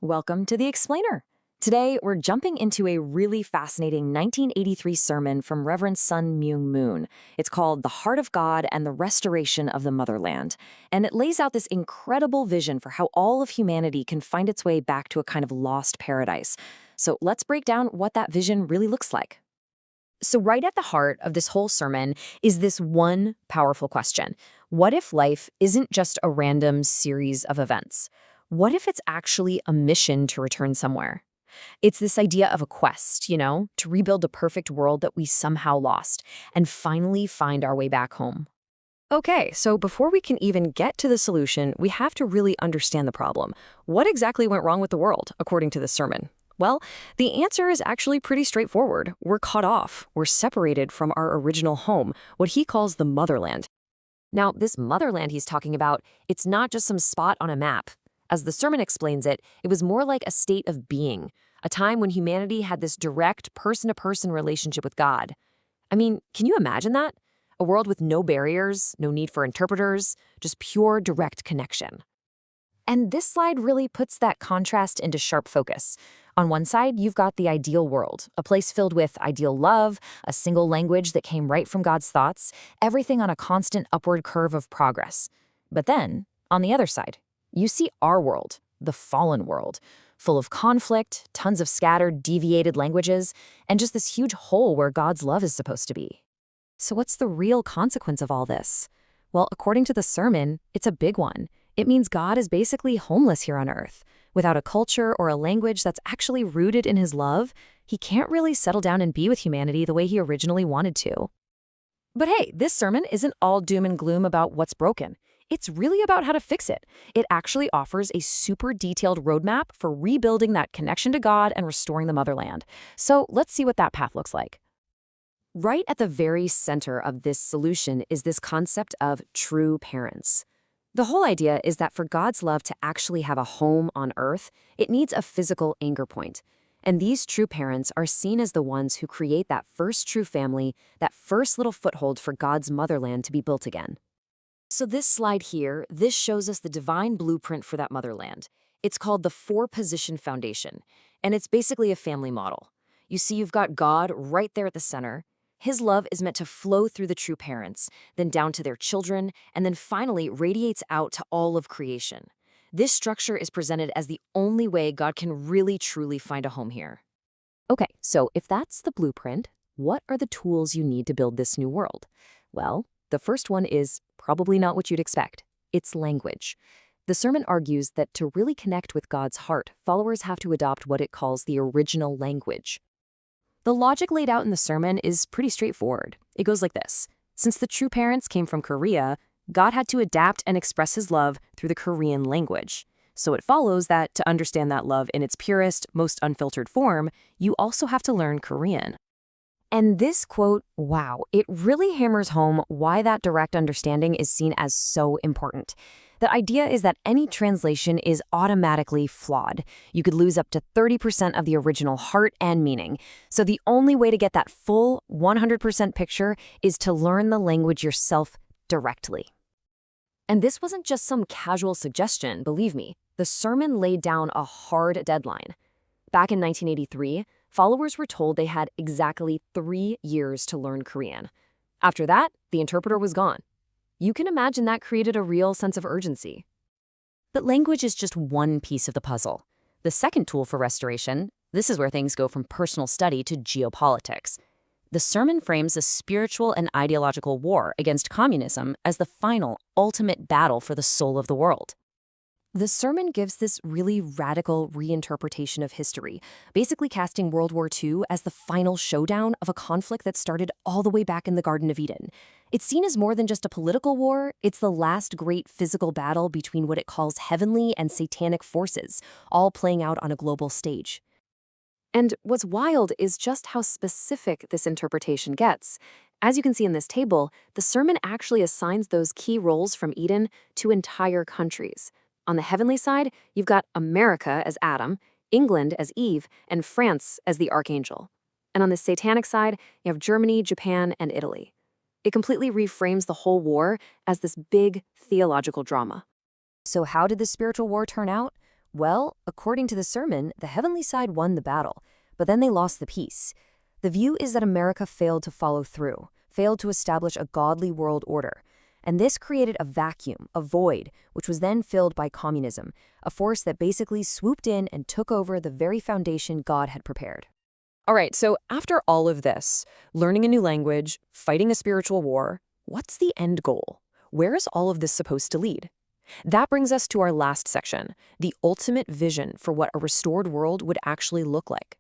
Welcome to The Explainer. Today, we're jumping into a really fascinating 1983 sermon from Reverend's son Myung Moon. It's called The Heart of God and the Restoration of the Motherland. And it lays out this incredible vision for how all of humanity can find its way back to a kind of lost paradise. So let's break down what that vision really looks like. So right at the heart of this whole sermon is this one powerful question. What if life isn't just a random series of events? What if it's actually a mission to return somewhere? It's this idea of a quest, to rebuild a perfect world that we somehow lost and finally find our way back home. Okay, so before we can even get to the solution, we have to really understand the problem. What exactly went wrong with the world, according to the sermon? Well, the answer is actually pretty straightforward. We're cut off. We're separated from our original home, what he calls the motherland. Now, this motherland he's talking about, it's not just some spot on a map. As the sermon explains it, it was more like a state of being, a time when humanity had this direct, person-to-person relationship with God. I mean, can you imagine that? A world with no barriers, no need for interpreters, just pure, direct connection. And this slide really puts that contrast into sharp focus. On one side, you've got the ideal world, a place filled with ideal love, a single language that came right from God's thoughts, everything on a constant upward curve of progress. But then, on the other side, you see our world, the fallen world, full of conflict, tons of scattered, deviated languages, and just this huge hole where God's love is supposed to be. So what's the real consequence of all this? Well, according to the sermon, it's a big one. It means God is basically homeless here on earth. Without a culture or a language that's actually rooted in his love, he can't really settle down and be with humanity the way he originally wanted to. But hey, this sermon isn't all doom and gloom about what's broken. It's really about how to fix it. It actually offers a super detailed roadmap for rebuilding that connection to God and restoring the motherland. So let's see what that path looks like. Right at the very center of this solution is this concept of true parents. The whole idea is that for God's love to actually have a home on earth, it needs a physical anchor point. And these true parents are seen as the ones who create that first true family, that first little foothold for God's motherland to be built again. So this slide here, this shows us the divine blueprint for that motherland. It's called the four-position foundation, and it's basically a family model. You see, you've got God right there at the center. His love is meant to flow through the true parents, then down to their children, and then finally radiates out to all of creation. This structure is presented as the only way God can really truly find a home here. Okay, so if that's the blueprint, what are the tools you need to build this new world? Well, the first one is probably not what you'd expect. It's language. The sermon argues that to really connect with God's heart, followers have to adopt what it calls the original language. The logic laid out in the sermon is pretty straightforward. It goes like this. Since the true parents came from Korea, God had to adapt and express his love through the Korean language. So it follows that to understand that love in its purest, most unfiltered form, you also have to learn Korean. And this quote, wow, it really hammers home why that direct understanding is seen as so important. The idea is that any translation is automatically flawed. You could lose up to 30% of the original heart and meaning. So the only way to get that full 100% picture is to learn the language yourself directly. And this wasn't just some casual suggestion, believe me. The sermon laid down a hard deadline. Back in 1983, followers were told they had exactly 3 years to learn Korean. After that, the interpreter was gone. You can imagine that created a real sense of urgency. But language is just one piece of the puzzle. The second tool for restoration, this is where things go from personal study to geopolitics. The sermon frames a spiritual and ideological war against communism as the final, ultimate battle for the soul of the world. The sermon gives this really radical reinterpretation of history, basically casting World War II as the final showdown of a conflict that started all the way back in the Garden of Eden. It's seen as more than just a political war, it's the last great physical battle between what it calls heavenly and satanic forces, all playing out on a global stage. And what's wild is just how specific this interpretation gets. As you can see in this table, the sermon actually assigns those key roles from Eden to entire countries. On the heavenly side, you've got America as Adam, England as Eve, and France as the archangel. And on the satanic side, you have Germany, Japan, and Italy. It completely reframes the whole war as this big theological drama. So how did the spiritual war turn out? Well, according to the sermon, the heavenly side won the battle, but then they lost the peace. The view is that America failed to follow through, failed to establish a godly world order. And this created a vacuum, a void, which was then filled by communism, a force that basically swooped in and took over the very foundation God had prepared. All right, so after all of this, learning a new language, fighting a spiritual war, what's the end goal? Where is all of this supposed to lead? That brings us to our last section, the ultimate vision for what a restored world would actually look like.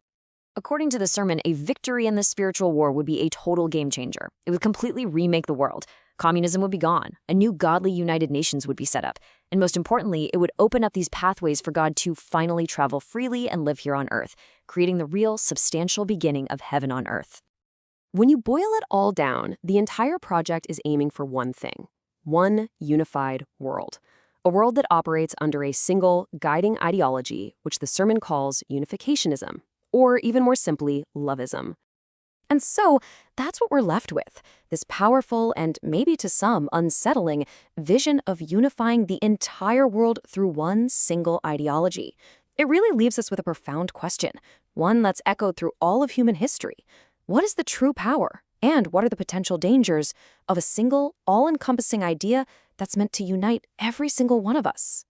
According to the sermon, a victory in this spiritual war would be a total game changer. It would completely remake the world. Communism would be gone. A new godly United Nations would be set up. And most importantly, it would open up these pathways for God to finally travel freely and live here on earth, creating the real, substantial beginning of heaven on earth. When you boil it all down, the entire project is aiming for one thing: one unified world. A world that operates under a single, guiding ideology, which the sermon calls unificationism, or even more simply, loveism. And so, that's what we're left with, this powerful and maybe to some unsettling vision of unifying the entire world through one single ideology. It really leaves us with a profound question, one that's echoed through all of human history. What is the true power? And what are the potential dangers of a single, all-encompassing idea that's meant to unite every single one of us?